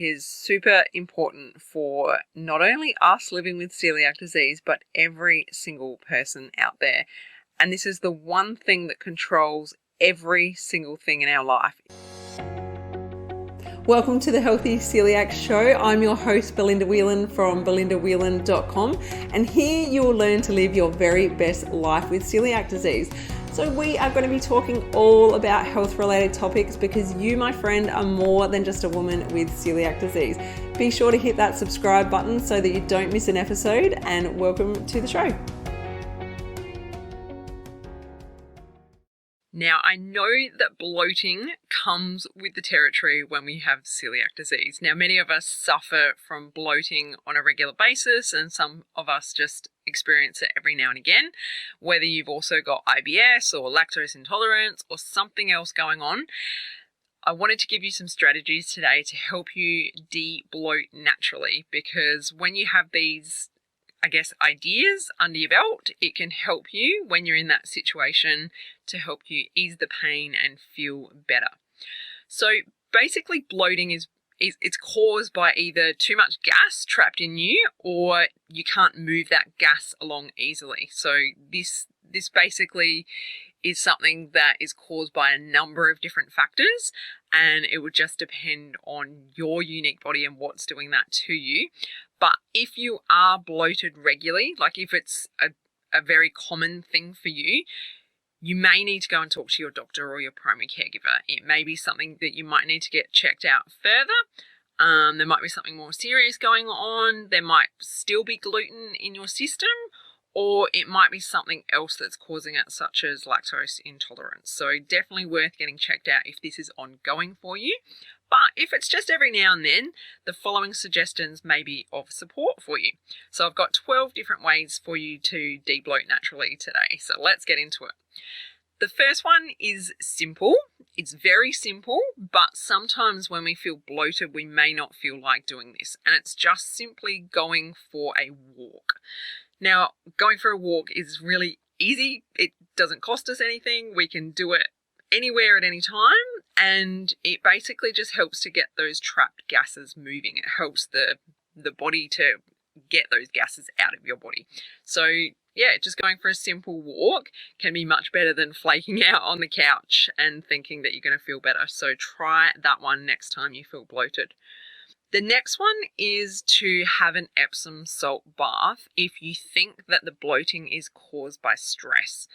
is super important for not only us living with celiac disease, but every single person out there. And this is the one thing that controls every single thing in our life. Welcome to the Healthy Celiac Show. I'm your host, Belinda Whelan from belindawhelan.com, and here you will learn to live your very best life with celiac disease. So we are going to be talking all about health-related topics because you, my friend, are more than just a woman with celiac disease. Be sure to hit that subscribe button so that you don't miss an episode, and welcome to the show. Now, I know that bloating comes with the territory when we have celiac disease. Now, many of us suffer from bloating on a regular basis, and some of us just experience it every now and again. Whether you've also got IBS or lactose intolerance or something else going on, I wanted to give you some strategies today to help you de-bloat naturally, because when you have these ideas under your belt, it can help you when you're in that situation to help you ease the pain and feel better. So basically bloating is it's caused by either too much gas trapped in you or you can't move that gas along easily. So this basically is something that is caused by a number of different factors, and it would just depend on your unique body and what's doing that to you. But if you are bloated regularly, like if it's a very common thing for you, you may need to go and talk to your doctor or your primary caregiver. It may be something that you might need to get checked out further. There might be something more serious going on. There might still be gluten in your system, or it might be something else that's causing it, such as lactose intolerance. So definitely worth getting checked out if this is ongoing for you. But if it's just every now and then, the following suggestions may be of support for you. So I've got 12 different ways for you to de-bloat naturally today. So let's get into it. The first one is simple. It's very simple, but sometimes when we feel bloated, we may not feel like doing this. And it's just simply going for a walk. Now, going for a walk is really easy. It doesn't cost us anything. We can do it anywhere at any time, and it basically just helps to get those trapped gases moving. It helps the body to get those gases out of your body. So yeah, just going for a simple walk can be much better than flaking out on the couch and thinking that you're going to feel better. So try that one next time you feel bloated. The next one is to have an Epsom salt bath if you think that the bloating is caused by stress.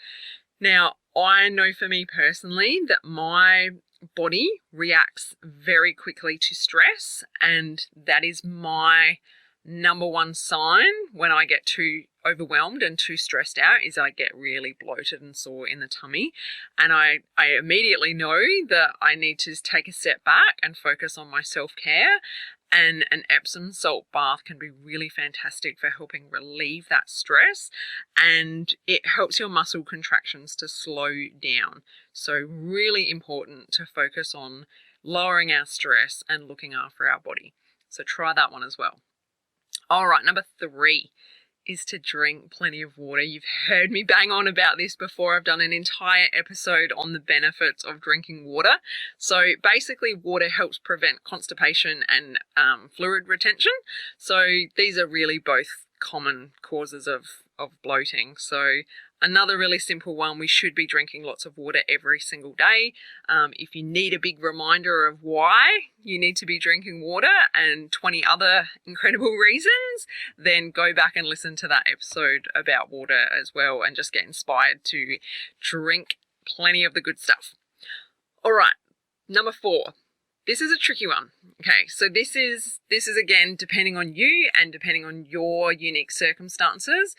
Now, I know for me personally that my body reacts very quickly to stress, and that is my number one sign when I get too overwhelmed and too stressed out is I get really bloated and sore in the tummy. And I immediately know that I need to take a step back and focus on my self-care. And an Epsom salt bath can be really fantastic for helping relieve that stress, and it helps your muscle contractions to slow down. So really important to focus on lowering our stress and looking after our body. So try that one as well. All right, number 3 is to drink plenty of water. You've heard me bang on about this before. I've done an entire episode on the benefits of drinking water. So basically water helps prevent constipation and fluid retention. So these are really both common causes of bloating. So another really simple one, we should be drinking lots of water every single day. If you need a big reminder of why you need to be drinking water and 20 other incredible reasons, then go back and listen to that episode about water as well and just get inspired to drink plenty of the good stuff. All right, number 4. This is a tricky one. Okay, so this is again depending on you and depending on your unique circumstances,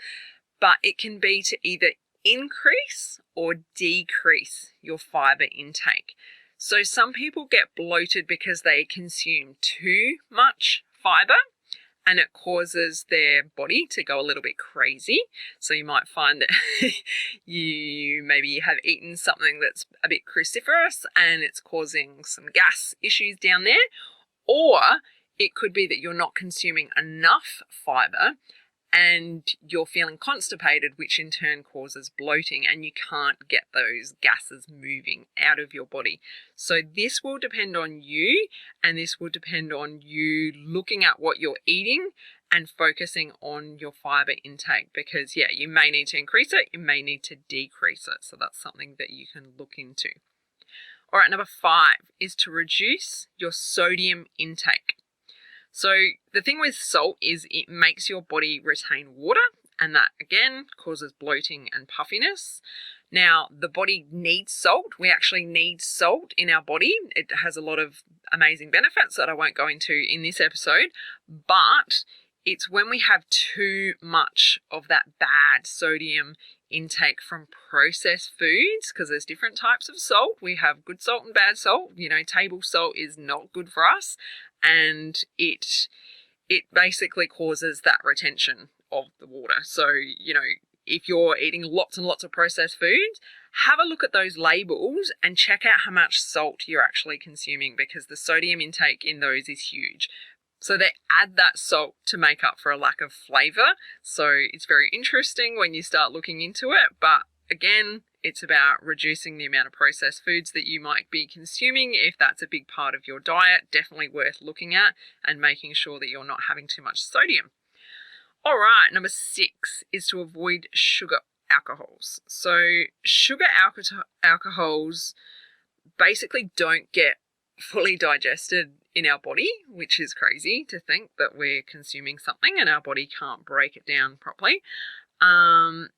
but it can be to either increase or decrease your fiber intake. So some people get bloated because they consume too much fiber, and it causes their body to go a little bit crazy. So you might find that you maybe have eaten something that's a bit cruciferous and it's causing some gas issues down there. Or it could be that you're not consuming enough fiber and you're feeling constipated, which in turn causes bloating, and you can't get those gases moving out of your body. So this will depend on you, and this will depend on you looking at what you're eating and focusing on your fiber intake, because you may need to increase it, you may need to decrease it. So that's something that you can look into. All right, number 5 is to reduce your sodium intake. So the thing with salt is it makes your body retain water, and that again causes bloating and puffiness. Now, the body needs salt. We actually need salt in our body. It has a lot of amazing benefits that I won't go into in this episode, but it's when we have too much of that bad sodium intake from processed foods, because there's different types of salt. We have good salt and bad salt. Table salt is not good for us, and it basically causes that retention of the water. So, if you're eating lots and lots of processed foods, have a look at those labels and check out how much salt you're actually consuming, because the sodium intake in those is huge. So they add that salt to make up for a lack of flavour. So it's very interesting when you start looking into it. But again, it's about reducing the amount of processed foods that you might be consuming. If that's a big part of your diet, definitely worth looking at and making sure that you're not having too much sodium. All right, number 6 is to avoid sugar alcohols. So sugar alcohols basically don't get fully digested in our body, which is crazy to think that we're consuming something and our body can't break it down properly. And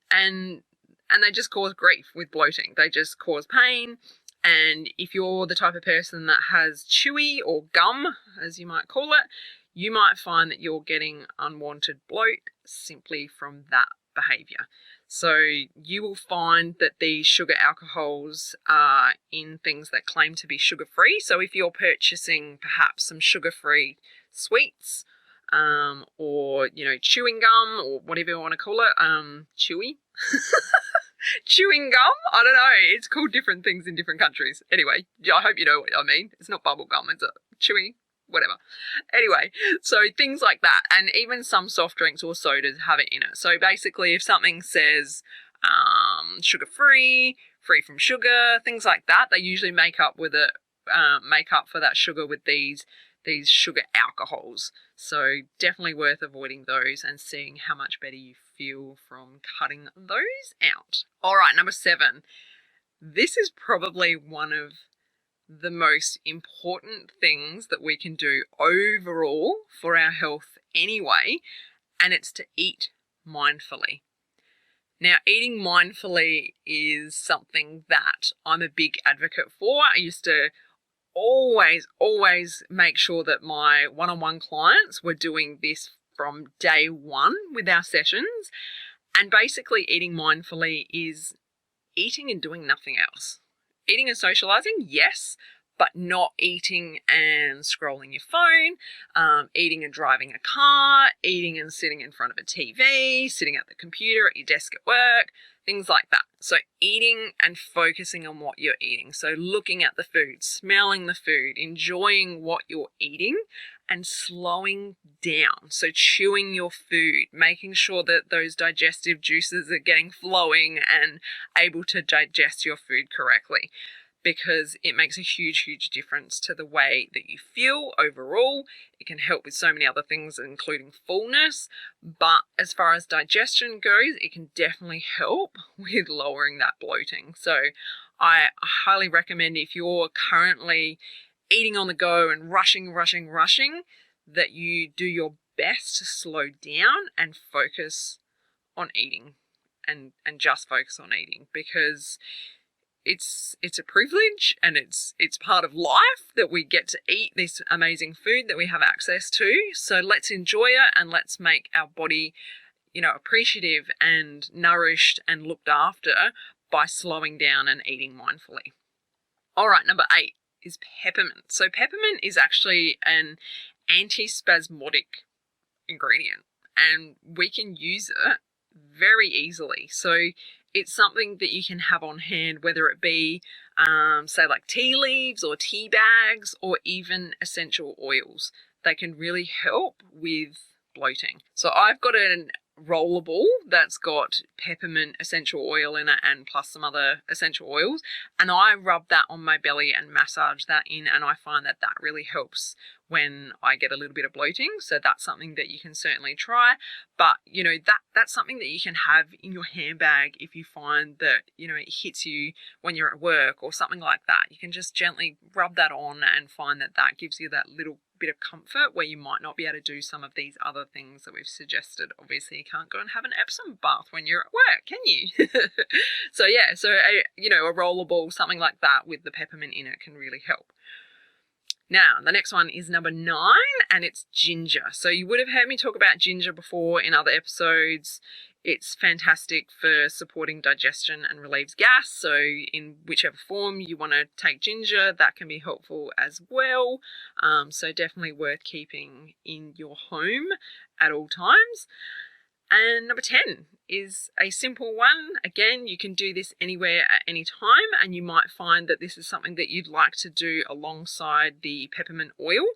they just cause grief with bloating. They just cause pain. And if you're the type of person that has chewy or gum, as you might call it, you might find that you're getting unwanted bloat simply from that behavior. So you will find that these sugar alcohols are in things that claim to be sugar-free. So if you're purchasing perhaps some sugar-free sweets, or, chewing gum, or whatever you want to call it, chewy, chewing gum, I don't know, it's called different things in different countries. Anyway, I hope you know what I mean. It's not bubble gum, it's a chewy, whatever. Anyway, so things like that, and even some soft drinks or sodas have it in it. So basically, if something says sugar-free, free from sugar, things like that, they usually make up for that sugar with these sugar alcohols. So definitely worth avoiding those and seeing how much better you feel from cutting those out. All right, number 7. This is probably one of the most important things that we can do overall for our health anyway, and it's to eat mindfully. Now, eating mindfully is something that I'm a big advocate for. I used to always make sure that my one-on-one clients were doing this from day one with our sessions. And basically eating mindfully is eating and doing nothing else. Eating and socializing, yes, but not eating and scrolling your phone, eating and driving a car, eating and sitting in front of a TV, sitting at the computer at your desk at work, things like that. So eating and focusing on what you're eating. So looking at the food, smelling the food, enjoying what you're eating, and slowing down. So chewing your food, making sure that those digestive juices are getting flowing and able to digest your food correctly, because it makes a huge difference to the way that you feel overall. It can help with so many other things, including fullness, but as far as digestion goes, it can definitely help with lowering that bloating. So I highly recommend, if you're currently eating on the go and rushing, that you do your best to slow down and focus on eating, and just focus on eating, because it's a privilege, and it's part of life that we get to eat this amazing food that we have access to. So let's enjoy it, and let's make our body, appreciative and nourished and looked after by slowing down and eating mindfully. All right, number 8 is peppermint. So peppermint is actually an antispasmodic ingredient, and we can use it very easily. So it's something that you can have on hand, whether it be, say, like tea leaves or tea bags, or even essential oils. They can really help with bloating. So I've got a rollable that's got peppermint essential oil in it and plus some other essential oils, and I rub that on my belly and massage that in, and I find that that really helps when I get a little bit of bloating. So that's something that you can certainly try. But that's something that you can have in your handbag if you find that it hits you when you're at work or something like that. You can just gently rub that on and find that that gives you that little bit of comfort where you might not be able to do some of these other things that we've suggested. Obviously you can't go and have an Epsom bath when you're at work, can you? So a rollable, something like that with the peppermint in it can really help. Now, the next one is number 9, and it's ginger. So you would have heard me talk about ginger before in other episodes. It's fantastic for supporting digestion and relieves gas. So in whichever form you want to take ginger, that can be helpful as well. So definitely worth keeping in your home at all times. And number 10 is a simple one. Again, you can do this anywhere at any time, and you might find that this is something that you'd like to do alongside the peppermint oil,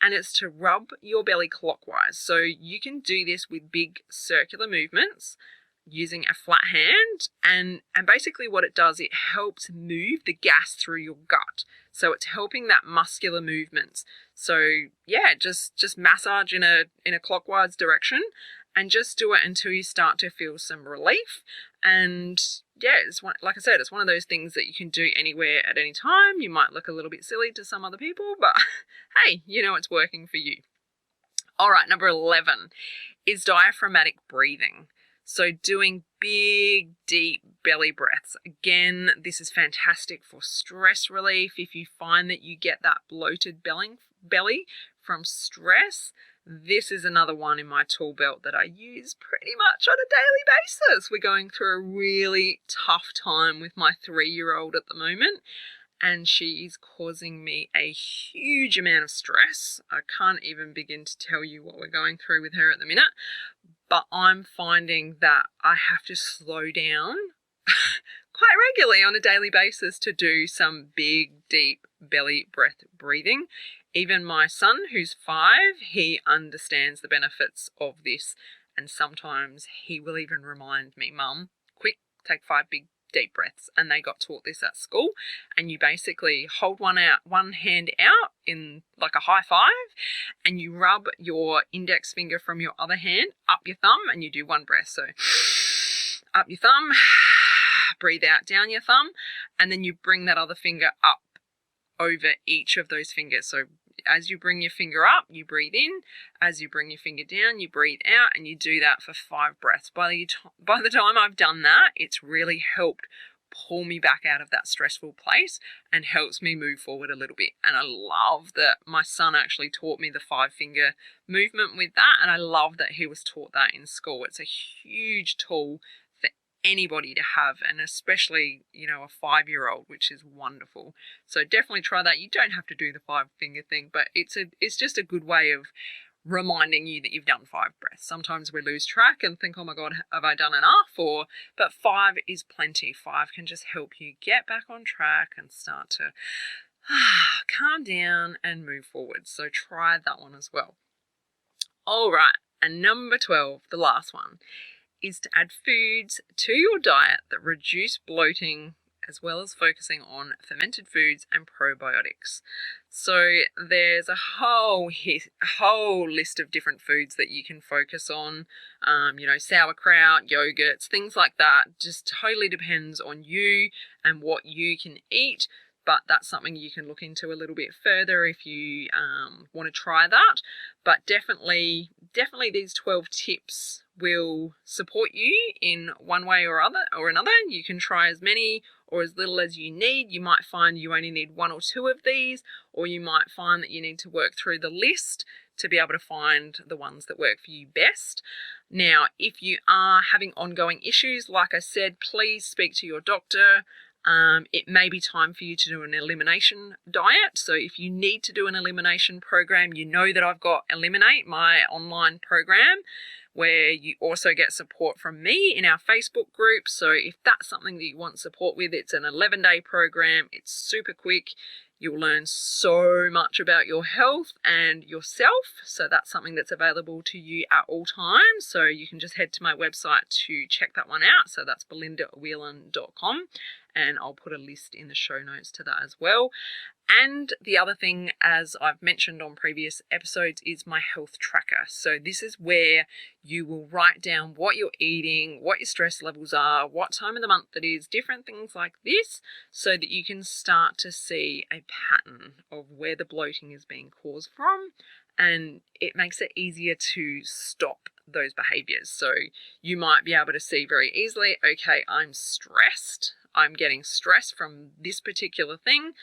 and it's to rub your belly clockwise. So you can do this with big circular movements using a flat hand, and basically what it does, it helps move the gas through your gut. So it's helping that muscular movements. So yeah, just massage in a clockwise direction, and just do it until you start to feel some relief. And yeah, like I said, it's one of those things that you can do anywhere at any time. You might look a little bit silly to some other people, but hey, it's working for you. All right, number 11 is diaphragmatic breathing. So doing big, deep belly breaths. Again, this is fantastic for stress relief. If you find that you get that bloated belly from stress, this is another one in my tool belt that I use pretty much on a daily basis. We're going through a really tough time with my 3-year-old at the moment, and she's causing me a huge amount of stress. I can't even begin to tell you what we're going through with her at the minute, but I'm finding that I have to slow down quite regularly on a daily basis to do some big, deep belly breath breathing. Even my son, who's 5, he understands the benefits of this, and sometimes he will even remind me, Mum, quick, take 5 big deep breaths. And they got taught this at school, and you basically hold one hand out in like a high 5, and you rub your index finger from your other hand up your thumb, and you do 1 breath. So up your thumb, breathe out down your thumb, and then you bring that other finger up over each of those fingers. So as you bring your finger up, you breathe in. As you bring your finger down, you breathe out, and you do that for 5 breaths. By the time I've done that, it's really helped pull me back out of that stressful place and helps me move forward a little bit. And I love that my son actually taught me the 5-finger movement with that, and I love that he was taught that in school. It's a huge tool for anybody to have, and especially a 5-year-old, which is wonderful. So definitely try that. You don't have to do the 5-finger thing, but it's just a good way of reminding you that you've done 5 breaths. Sometimes we lose track and think, oh my God, have I done enough? But 5 is plenty. 5 can just help you get back on track and start to calm down and move forward. So try that one as well. All right, and number 12, the last one, is to add foods to your diet that reduce bloating, as well as focusing on fermented foods and probiotics. So there's a whole list of different foods that you can focus on. Sauerkraut, yogurts, things like that. Just totally depends on you and what you can eat. But that's something you can look into a little bit further if you want to try that. But definitely these 12 tips will support you in one way or another. You can try as many or as little as you need. You might find you only need 1 or 2 of these, or you might find that you need to work through the list to be able to find the ones that work for you best. Now, if you are having ongoing issues, like I said, please speak to your doctor. It may be time for you to do an elimination diet. So if you need to do an elimination program, you know that I've got Eliminate, my online program, where you also get support from me in our Facebook group. So if that's something that you want support with, it's an 11-day program. It's super quick. You'll learn so much about your health and yourself. So that's something that's available to you at all times. So you can just head to my website to check that one out. So that's belindawhelan.com. And I'll put a list in the show notes to that as well. And the other thing, as I've mentioned on previous episodes, is my health tracker. So this is where you will write down what you're eating, what your stress levels are, what time of the month it is, different things like this, so that you can start to see a pattern of where the bloating is being caused from. And it makes it easier to stop those behaviors. So you might be able to see very easily, okay, I'm stressed. I'm getting stress from this particular thing,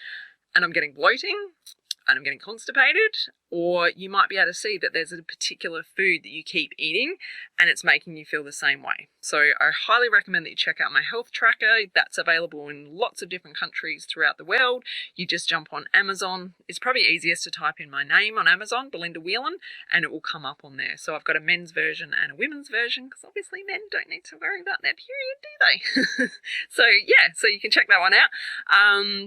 and I'm getting bloating, and I'm getting constipated. Or you might be able to see that there's a particular food that you keep eating and it's making you feel the same way. So I highly recommend that you check out my health tracker. That's available in lots of different countries throughout the world. You just jump on Amazon. It's probably easiest to type in my name on Amazon, Belinda Whelan, and it will come up on there. So I've got a men's version and a women's version, because obviously men don't need to worry about their period, do they? So you can check that one out.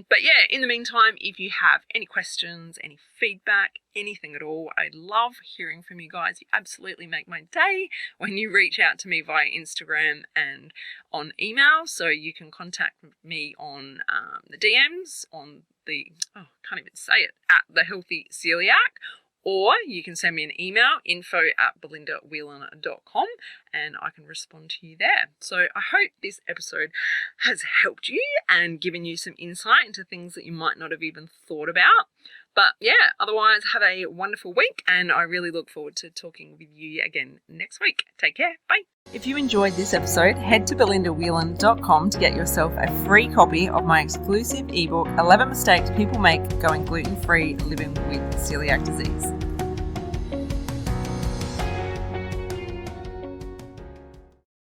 But yeah, in the meantime, if you have any questions, any feedback, anything at all, I love hearing from you guys. You absolutely make my day when you reach out to me via Instagram and on email. So you can contact me on the DMs on the, can't even say it, at The Healthy Celiac. Or you can send me an email, info@belindawhelan.com, and I can respond to you there. So I hope this episode has helped you and given you some insight into things that you might not have even thought about. But yeah, otherwise have a wonderful week, and I really look forward to talking with you again next week. Take care. Bye. If you enjoyed this episode, head to belindawhelan.com to get yourself a free copy of my exclusive ebook, 11 Mistakes People Make Going Gluten-Free Living with Celiac Disease.